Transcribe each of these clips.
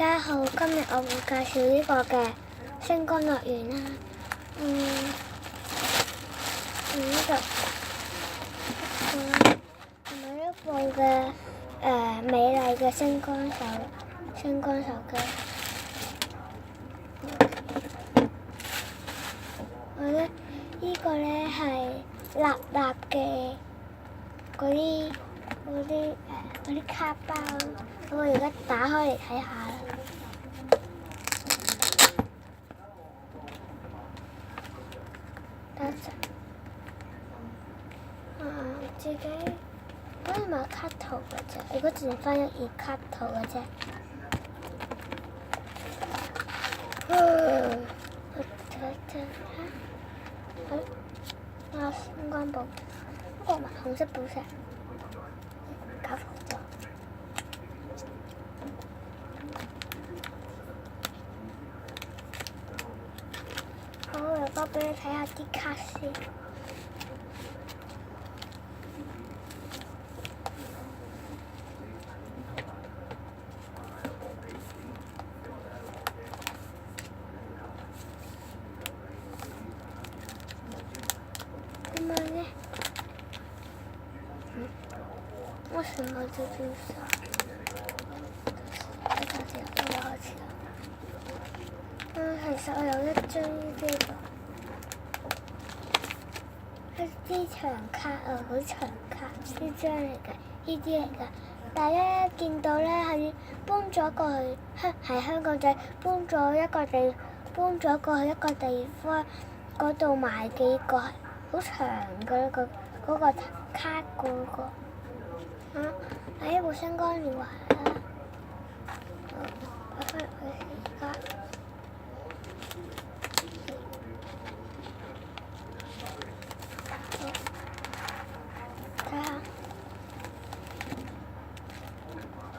家好，今日我會介紹呢個嘅星光樂園啦。呢度係咪一部嘅美麗嘅星光手機？我覺得呢個咧係立嘅嗰啲卡包，我而家打開嚟睇下啦。等陣，自己可以買卡圖嘅啫，如果淨翻一頁卡圖嘅啫。我睇下，星光寶，國民紅色寶石，搞錯咗。好，我而家俾你睇下啲卡先。咁樣呢？我什麼都不知道。開始啦。其實我有一張呢啲㗎，係啲長卡啊，好長卡呢張嚟嘅，呢啲嚟嘅。但係咧見到咧係搬咗過去係香港仔搬咗過去一個地方嗰度買幾個係好長嘅嗰個卡嗰個。係一部星光療環啦。擺翻落去而家。睇下。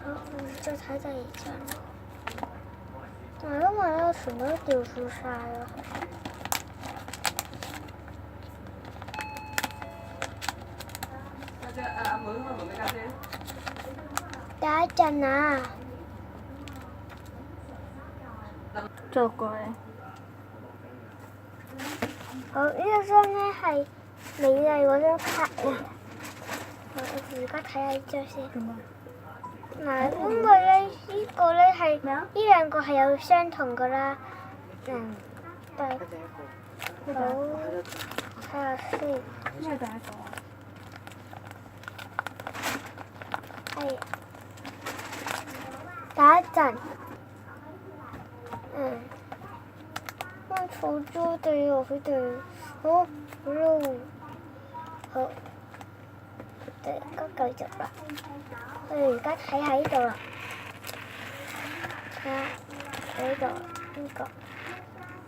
好，再睇第二張。因為咧，我全部都掉出晒啦。家姐，阿妹開門俾家姐。等一陣啊！做過嚟。好，呢一張咧係美麗嗰張卡嚟。我而家睇下呢張先。嗱，因為咧呢個咧係呢兩個係有相同噶啦。但係好睇下先。咩第一個啊？係。等一陣。我錯咗對我佢哋好咯。好。而家繼續啦。我哋而家睇下呢度啦。睇下呢度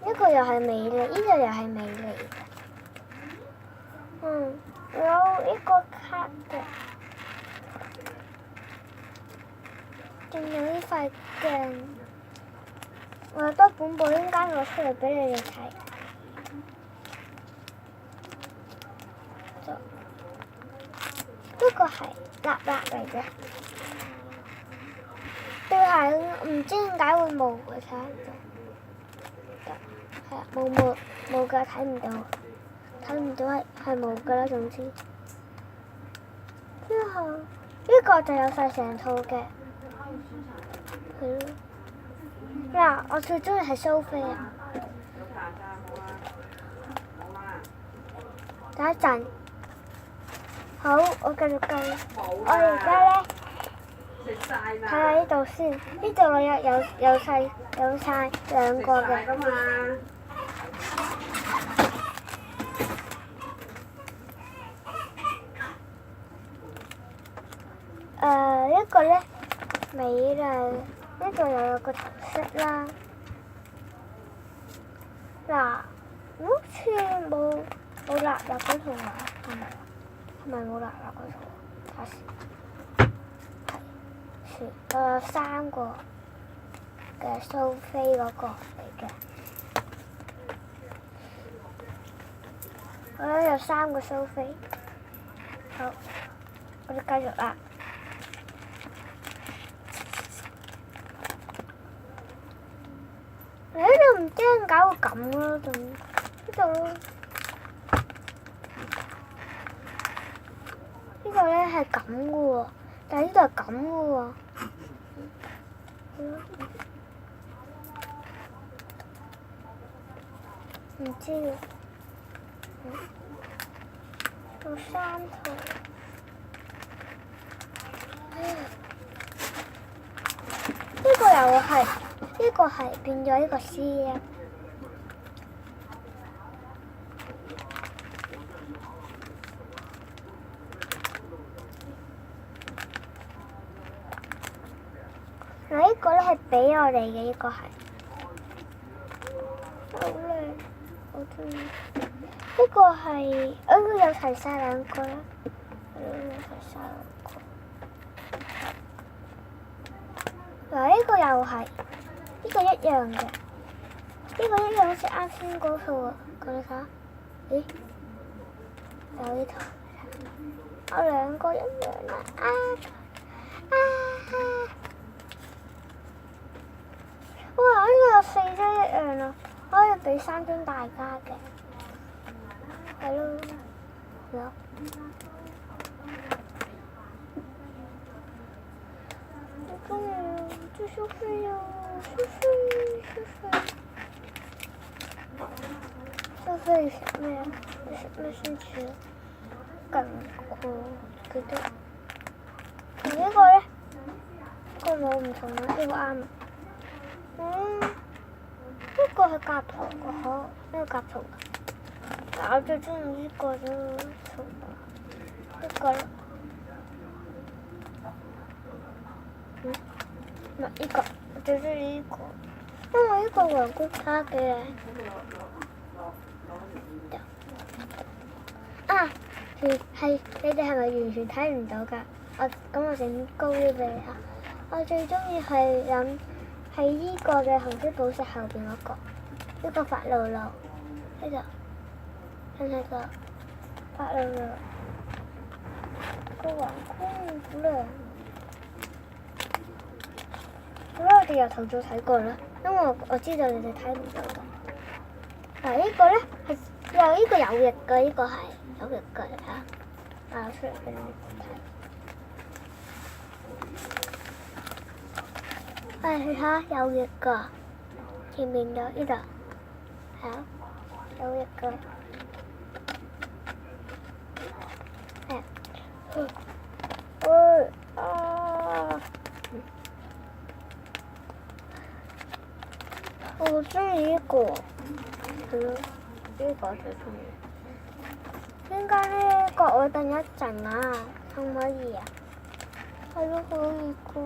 呢個又係美麗，呢個又係美麗嘅。有呢個卡嘅，仲有呢塊鏡。我有多本簿，應該攞出嚟俾你哋睇。呢個係立嚟嘅，對鞋唔知點解會冇嘅，睇下係啊，冇㗎，睇唔到係冇㗎啦，總之。之後呢個就有晒成套嘅，係咯。嗱，我最中意係蘇菲啊！等一陣。好，我繼續計。我而家咧睇下呢度先，呢度我有晒兩個嘅。一個咧美麗，呢度又有個頭飾啦。嗱，好似冇立嗰套啊，係咪？係咪冇立嗰套？睇下先。係，我有3個嘅蘇菲嗰個嚟嘅。我咧有3個蘇菲。好，我哋繼續啦。都唔知點解會咁咯，仲呢度咯。呢度咧係咁嘅喎，但係呢度係咁嘅喎。唔知喎。到3圖。呢個又係，呢個係變咗呢個 CM。嗱，呢個咧係俾我哋嘅，呢個係好靚，好中意。呢個係，有齊晒兩個啦，有齊晒兩個。嗱，呢個又係，呢個一樣嘅，呢個一樣好似啱先嗰套啊，你睇下，咦？有呢套，我兩個一樣啦，哇！呢個有4張一樣啊，可以俾3張大家嘅，係咯，有。我中意啊，最收費啊，收費。收費食咩啊？食咩先至勁過幾多？同呢個咧，個冇唔同啊，呢個啱啊。呢個係夾圖嘅嗬，呢個夾圖。但我最中意呢個啫，呢個啦。唔係呢個，我最中意呢個，因為呢個皇冠卡幾靚。啊，係你哋係咪完全睇唔到㗎？我整高啲俾你睇。我最中意係呢個嘅紅色寶石後邊嗰個，呢個法露露，呢度，睇唔睇到？法露露，個皇冠好靚。好啦，我哋由頭再睇過啦，因為我知道你哋睇唔到㗎。嗱，呢個咧係呢個有翼嘅，呢個係有翼嘅，你睇下，打出嚟俾你睇。你睇下有翼㗎，見唔見到呢度？係啊，有翼㗎。我好中意呢個，係咯，呢個最中意。點解呢個我等一陣啊？可唔可以啊？係咯，可以個。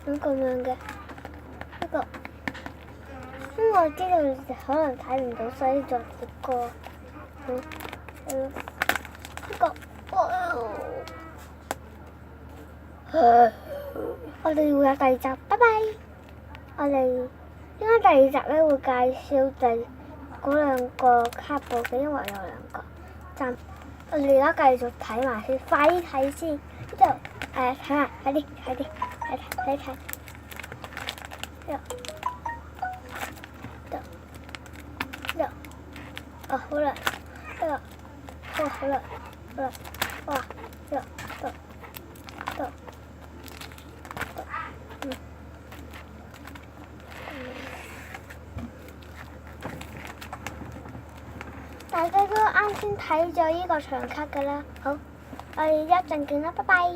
咁樣嘅呢個，因為我知道你哋可能睇唔到，所以就直過。呢個，我哋會有第2集，拜拜。我哋應該第2集咧會介紹嗰2個卡布嘅，因為有2個。我哋而家繼續睇埋先，快啲睇先。呢度睇埋，快啲。睇。呢度，好啦，呢度，好啦，哇，呢度。大家都啱先睇咗呢個長卡㗎啦，好，我哋一陣見啦，拜拜。